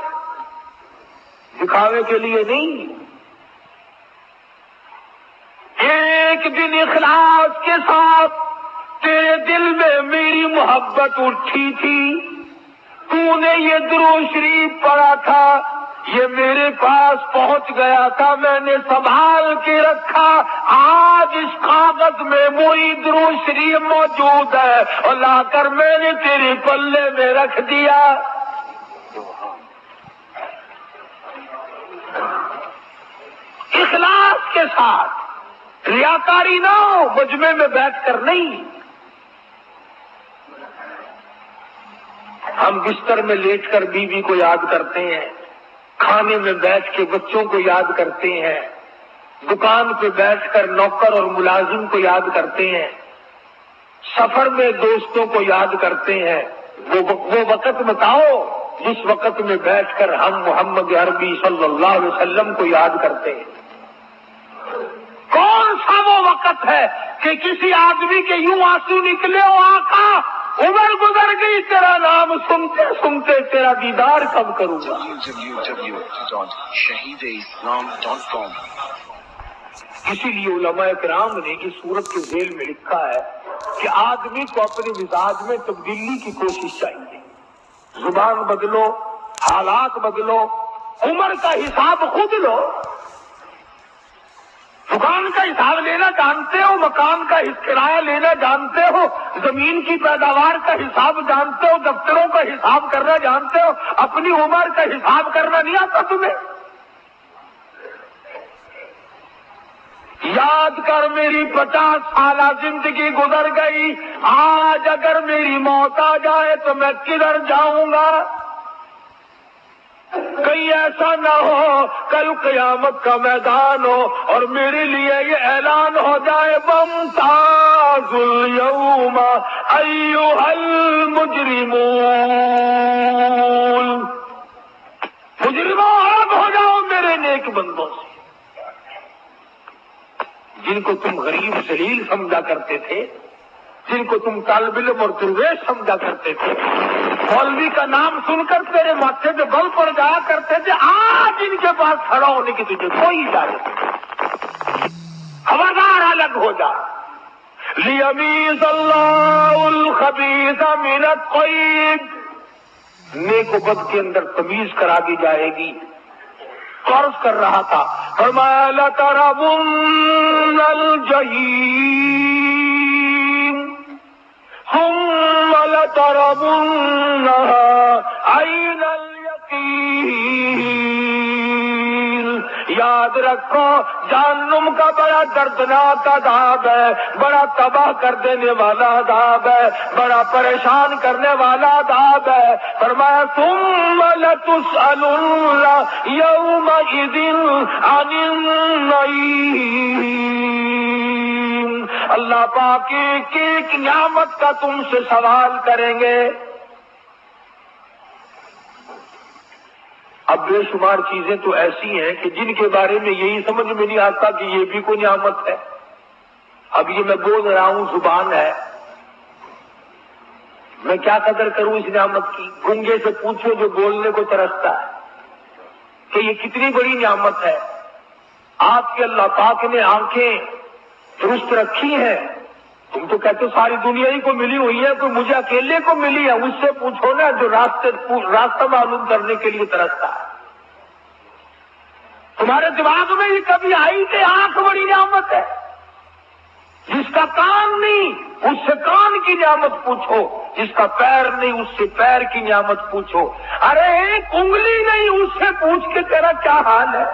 دکھاوے کے لیے نہیں، ایک دن اخلاص کے ساتھ تیرے دل میں میری محبت اٹھی تھی، تو نے یہ درود شریف پڑھا تھا، یہ میرے پاس پہنچ گیا تھا، میں نے سنبھال کے رکھا، آج اس کاغذ میں وہی درود شریف موجود ہے اور لا کر میں نے تیرے پلے میں رکھ دیا۔ اخلاص کے ساتھ، ریاکاری نہ ہو، مجمع میں بیٹھ کر نہیں۔ ہم بستر میں لیٹ کر بیوی کو یاد کرتے ہیں، کھانے میں بیٹھ کے بچوں کو یاد کرتے ہیں، دکان پہ بیٹھ کر نوکر اور ملازم کو یاد کرتے ہیں، سفر میں دوستوں کو یاد کرتے ہیں۔ وہ وقت بتاؤ جس وقت میں بیٹھ کر ہم محمد عربی صلی اللہ علیہ وسلم کو یاد کرتے ہیں۔ کون سا وہ وقت ہے کہ کسی آدمی کے یوں آنسو نکلے، او آقا عمر گزر گئی، تیرا نام سنتے سنتے تیرا دیدار کب کروں گا؟ www.shahideislam.com اسی لیے علماء کرام نے اس سورت کے ذیل میں لکھا ہے کہ آدمی کو اپنے مزاج میں تبدیلی کی کوشش چاہیے، زبان بدلو، حالات بدلو، عمر کا حساب خود لو، دکان کا حساب لینا جانتے ہو، مکان کا کرایہ لینا جانتے ہو، زمین کی پیداوار کا حساب جانتے ہو، دفتروں کا حساب کرنا جانتے ہو، اپنی عمر کا حساب کرنا نہیں آتا تمہیں؟ یاد کر میری 50 سالہ زندگی گزر گئی، آج اگر میری موت آ جائے تو میں کدھر جاؤں گا؟ کہیں ایسا نہ ہو کل قیامت کا میدان ہو اور میرے لیے یہ اعلان ہو جائے وامتاز اليوم ایھا المجرمون، مجرموں الگ ہو جاؤ میرے نیک بندوں سے، جن کو تم غریب ذلیل سمجھا کرتے تھے، جن کو تم طالب علم اور درویش سمجھا کرتے تھے، مولوی کا نام سن کر تیرے ماتھے پہ بل پڑ جایا کرتے تھے، آج ان کے پاس کھڑا ہونے کی تجھے کوئی اجازت نہیں، خبردار الگ ہو جا۔ لیمیز اللہ الخبیث من الطیب، نیک و بد کے اندر تمیز کرا دی جائے گی۔ قرض کر رہا تھا، فرمایا لَتَرَوُنَّ الْجَحِيمَ ثُمَّ لَتَرَوُنَّهَا عَيْنَ الْيَقِينِ، یاد رکھو جہنم کا بڑا دردناک عذاب ہے، بڑا تباہ کر دینے والا عذاب ہے، بڑا پریشان کرنے والا عذاب ہے۔ فرمایا ثم لتسألن یومئذ عن النعیم، اللہ پاک ایک ایک نعمت کا تم سے سوال کریں گے۔ اب بے شمار چیزیں تو ایسی ہیں کہ جن کے بارے میں یہی سمجھ میں نہیں آتا کہ یہ بھی کوئی نعمت ہے۔ اب یہ میں بول رہا ہوں، زبان ہے، میں کیا قدر کروں اس نعمت کی؟ گنگے سے پوچھو جو بولنے کو ترستا ہے کہ یہ کتنی بڑی نعمت ہے۔ آپ کے اللہ پاک نے آنکھیں درست رکھی ہیں، تم تو کہتے ہو ساری دنیا ہی کو ملی ہوئی ہے، کوئی مجھے اکیلے کو ملی ہے؟ اس سے پوچھو نا جو راستہ معلوم کرنے کے لیے ترستا ہے۔ تمہارے دماغ میں یہ کبھی آئی کہ آنکھ بڑی نعمت ہے؟ جس کا کان نہیں اس سے کان کی نعمت پوچھو، جس کا پیر نہیں اس سے پیر کی نعمت پوچھو، ارے ایک انگلی نہیں اس سے پوچھ کے تیرا کیا حال ہے؟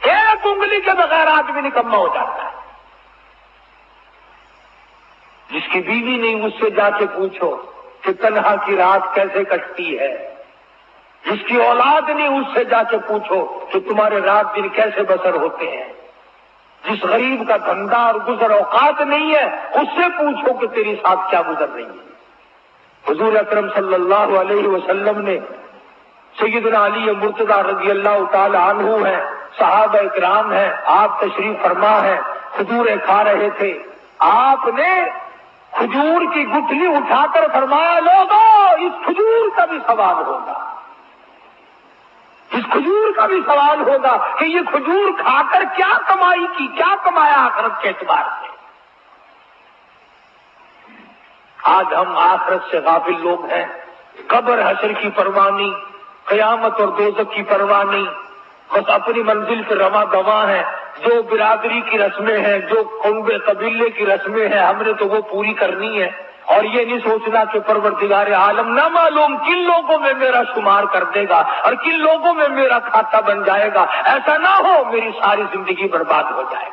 ایک انگلی کے بغیر آدمی نکما ہو جاتا ہے۔ جس کی بیوی نہیں اس سے جا کے پوچھو کہ تنہا کی رات کیسے کٹتی ہے، جس کی اولاد نہیں اس سے جا کے پوچھو کہ تمہارے رات دن کیسے بسر ہوتے ہیں، جس غریب کا دھندا اور گزر اوقات نہیں ہے اس سے پوچھو کہ تیری ساتھ کیا گزر رہی ہے۔ حضور اکرم صلی اللہ علیہ وسلم نے سیدنا علی مرتضی رضی اللہ تعالی عنہ ہیں، صحابہ کرام ہیں، آپ تشریف فرما ہیں، کھجوریں کھا رہے تھے، آپ نے کھجور کی گٹھلی اٹھا کر فرمایا لوگوں اس کھجور کا بھی سوال ہوگا، اس کھجور کا بھی سوال ہوگا کہ یہ کھجور کھا کر کیا کمائی کی، کیا کمایا آخرت کے اعتبار سے۔ آج ہم آخرت سے غافل لوگ ہیں، قبر حشر کی پرواہ نہیں، قیامت اور دوزخ کی پرواہ نہیں، بس اپنی منزل پہ رواں دواں ہیں۔ جو برادری کی رسمیں ہیں، جو قوم قبیلے کی رسمیں ہیں، ہم نے تو وہ پوری کرنی ہے، اور یہ نہیں سوچنا کہ پروردگار عالم نہ معلوم کن لوگوں میں میرا شمار کر دے گا اور کن لوگوں میں میرا کھاتا بن جائے گا، ایسا نہ ہو میری ساری زندگی برباد ہو جائے۔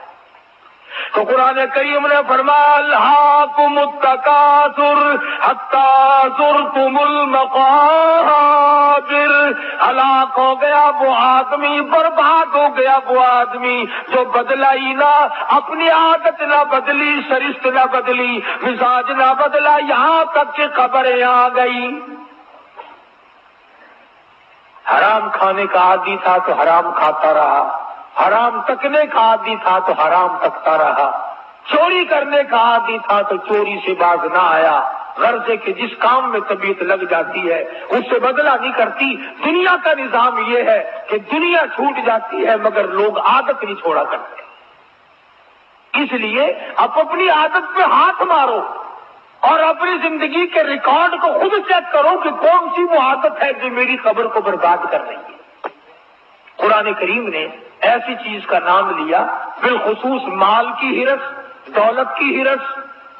تو قرآن کریم نے فرمایا الہاکم التکاثر حتی زرتم المقابر، ہلاک ہو گیا وہ آدمی، برباد ہو گیا وہ آدمی جو بدلا ہی نہ، اپنی عادت نہ بدلی، شرشت نہ بدلی، مزاج نہ بدلا، یہاں تک کہ قبریں آ گئی۔ حرام کھانے کا عادی تھا تو حرام کھاتا رہا، حرام تکنے کا عادی تھا تو حرام تکتا رہا، چوری کرنے کا عادی تھا تو چوری سے باز نہ آیا۔ غرض ہے کہ جس کام میں طبیعت لگ جاتی ہے اس سے بدلہ نہیں کرتی۔ دنیا کا نظام یہ ہے کہ دنیا چھوٹ جاتی ہے مگر لوگ عادت نہیں چھوڑا کرتے۔ اس لیے اب اپنی عادت پہ ہاتھ مارو اور اپنی زندگی کے ریکارڈ کو خود چیک کرو کہ کون سی وہ عادت ہے جو میری قبر کو برباد کر رہی ہے۔ قرآن کریم نے ایسی چیز کا نام لیا، بالخصوص مال کی ہرس، دولت کی ہرس،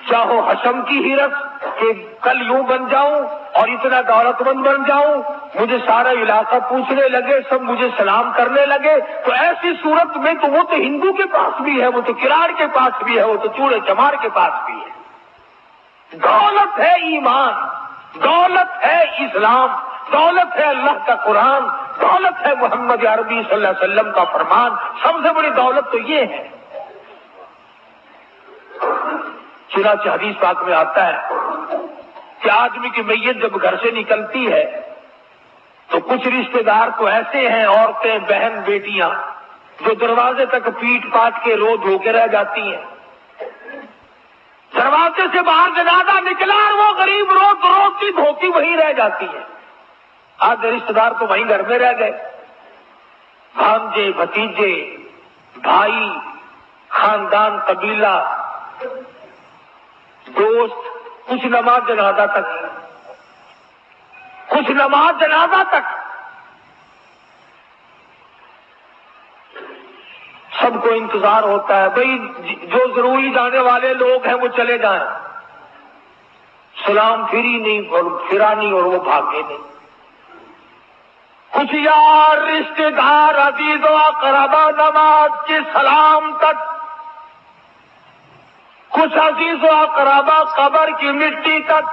چاہو حشم کی ہرس، کہ کل یوں بن جاؤں اور اتنا دولت مند بن جاؤں، مجھے سارا علاقہ پوچھنے لگے، سب مجھے سلام کرنے لگے، تو ایسی صورت میں تو وہ تو ہندو کے پاس بھی ہے، وہ تو کراڑ کے پاس بھی ہے، وہ تو چوڑے چمار کے پاس بھی ہے۔ دولت ہے ایمان، دولت ہے اسلام، دولت ہے اللہ کا قرآن، دولت ہے محمد عربی صلی اللہ علیہ وسلم کا فرمان، سب سے بڑی دولت تو یہ ہے۔ چنانچہ حدیث پاک میں آتا ہے کہ آدمی کی میت جب گھر سے نکلتی ہے تو کچھ رشتہ دار تو ایسے ہیں، عورتیں، بہن، بیٹیاں، جو دروازے تک پیٹ پاٹ کے رو دھو کے رہ جاتی ہیں۔ دروازے سے باہر جنازہ نکلا اور وہ غریب روتی دھوتی وہیں رہ جاتی ہے۔ آدھے رشتہ دار تو وہیں گھر میں رہ گئے، بھانجے، بھتیجے، بھائی، خاندان، قبیلہ، دوست، کچھ نماز جنازہ تک، کچھ نماز جنازہ تک۔ سب کو انتظار ہوتا ہے بھئی جو ضروری جانے والے لوگ ہیں وہ چلے جائیں، سلام پھری نہیں اور پھرا نہیں اور وہ بھاگے نہیں۔ کچھ یار، رشتے دار، عزیز و اقربا نماز کے سلام تک، کچھ عزیز و اقربا قبر کی مٹی تک،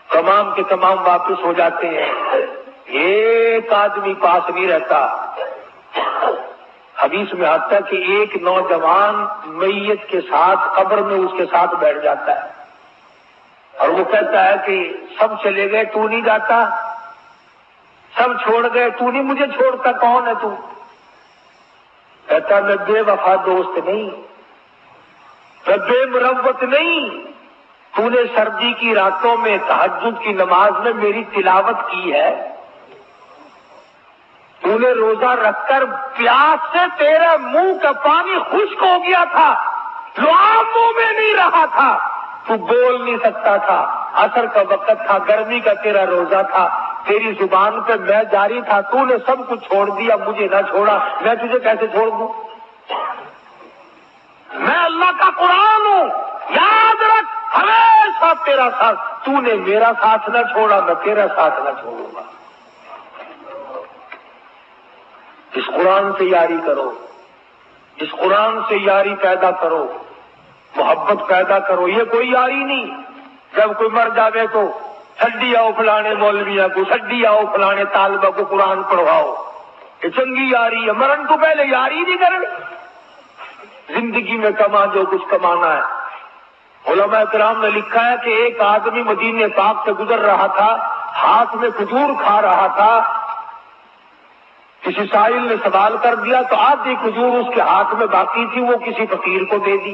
تمام کے تمام واپس ہو جاتے ہیں، ایک آدمی پاس نہیں رہتا۔ حدیث میں آتا ہے کہ ایک نوجوان میت کے ساتھ قبر میں اس کے ساتھ بیٹھ جاتا ہے اور وہ کہتا ہے کہ سب چلے گئے تو نہیں جاتا، سب چھوڑ گئے تو نہیں مجھے چھوڑتا، کون ہے تو؟ کہتا میں بے وفا دوست نہیں، میں بے مروت نہیں، تو نے سردی کی راتوں میں تہجد کی نماز میں میری تلاوت کی ہے، تو نے روزہ رکھ کر پیاس سے تیرے منہ کا پانی خشک ہو گیا تھا، لعاب منہ میں نہیں رہا تھا، تو بول نہیں سکتا تھا، عصر کا وقت تھا، گرمی کا تیرا روزہ تھا، تیری زبان پہ میں جاری تھا، تو نے سب کچھ چھوڑ دیا، مجھے نہ چھوڑا، میں تجھے کیسے چھوڑ دوں؟ میں اللہ کا قرآن ہوں، یاد رکھ ہمیشہ تیرا ساتھ، تو نے میرا ساتھ نہ چھوڑا، میں تیرا ساتھ نہ چھوڑوں گا۔ اس قرآن سے یاری کرو، اس قرآن سے یاری پیدا کرو، محبت پیدا کرو۔ یہ کوئی یاری نہیں جب کوئی مر جاوے تو سڈی آؤ فلانے مولویاں کو، سڈی آؤ فلانے طالبہ کو قرآن پڑھواؤ، یہ چنگی یاری ہے۔ مرن تو پہلے یاری نہیں کرنی، زندگی میں کما جو کچھ کمانا ہے۔ علماء کرام نے لکھا ہے کہ ایک آدمی مدینے پاک سے گزر رہا تھا، ہاتھ میں کھجور کھا رہا تھا، کسی سائل نے سوال کر دیا تو آدھی کھجور اس کے ہاتھ میں باقی تھی، وہ کسی فقیر کو دے دی۔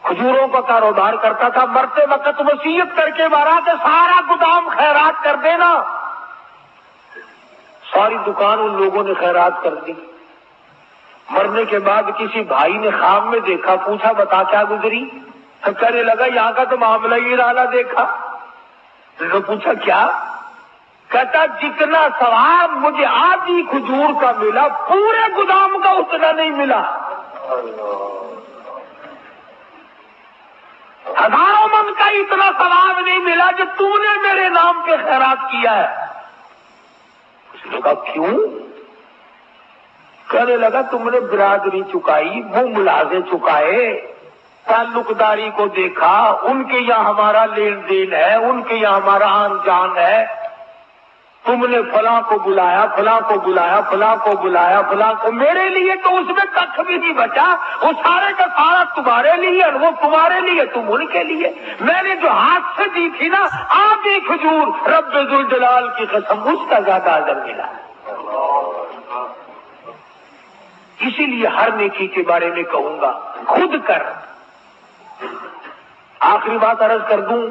کھجوروں کا کاروبار کرتا تھا، مرتے وقت وصیت کر کے مارا کہ سارا گودام خیرات کر دینا۔ ساری دکان ان لوگوں نے خیرات کر دی۔ مرنے کے بعد کسی بھائی نے خواب میں دیکھا، پوچھا بتا کیا گزری؟ تو کہنے لگا یہاں کا تو معاملہ ہی نرالا دیکھا۔ تو پوچھا کیا؟ کہتا جتنا ثواب مجھے آدھی کھجور کا ملا، پورے گودام کا اتنا نہیں ملا۔ ہزاروں من کا اتنا ثواب نہیں ملا جو تو نے میرے نام پہ خیرات کیا ہے۔ اس نے کہا کیوں؟ کہنے لگا تم نے برادری چکائی، وہ ملازے چکائے، تعلق داری کو دیکھا، ان کے یہاں ہمارا لین دین ہے، ان کے یہاں ہمارا آن جان ہے، تم نے فلاں کو بلایا، فلاں کو بلایا، فلاں کو بلایا، فلاں کو، میرے لیے تو اس میں کچھ بھی نہیں بچا، وہ سارے کا سارا تمہارے لیے اور وہ تمہارے لیے، تم ان کے لیے۔ میں نے جو ہاتھ سے دی تھی نا آدھی کھجور، رب ذوالجلال کی قسم اس کا زیادہ اجر ملا۔ اسی لیے ہر نیکی کے بارے میں کہوں گا خود کر۔ آخری بات عرض کر دوں،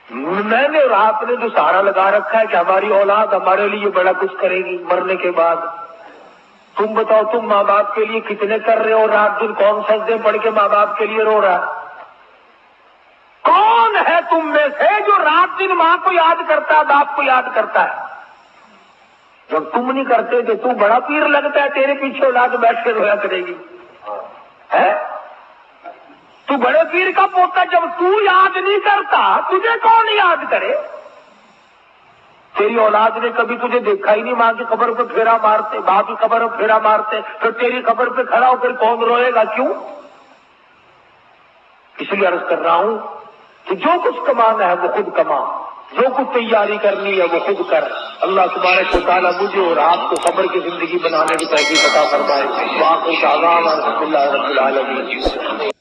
میں نے اور آپ نے جو سہارا لگا رکھا ہے کہ ہماری اولاد ہمارے لیے بڑا کچھ کرے گی مرنے کے بعد، تم بتاؤ تم ماں باپ کے لیے کتنے کر رہے ہو؟ رات دن کون سجدے پڑھ کے ماں باپ کے لیے رو رہا؟ کون ہے تم میں سے جو رات دن ماں کو یاد کرتا ہے، باپ کو یاد کرتا ہے؟ جب تم نہیں کرتے تو تو بڑا پیر لگتا ہے، تیرے پیچھے اولاد بیٹھ کے رویا کرے گی۔ تو بڑے پیر کا پوتا، جب تو یاد نہیں کرتا تجھے کون یاد کرے؟ تیری اولاد نے کبھی تجھے دیکھا ہی نہیں، ماں کی قبر پہ پھیرا مارتے، باپ کی قبر پہ پھیرا مارتے، پھر تیری قبر پہ کھڑا ہو کر کون روئے گا؟ کیوں؟ اس لیے عرض کر رہا ہوں کہ جو کچھ کمانا ہے وہ خود کما، جو کچھ تیاری کرنی ہے وہ خود کر۔ اللہ تبارک و تعالیٰ مجھے اور آپ کو قبر کی زندگی بنانے کی توفیق عطا فرمائے۔ وآخر دعوانا الحمدللہ رب العالمین۔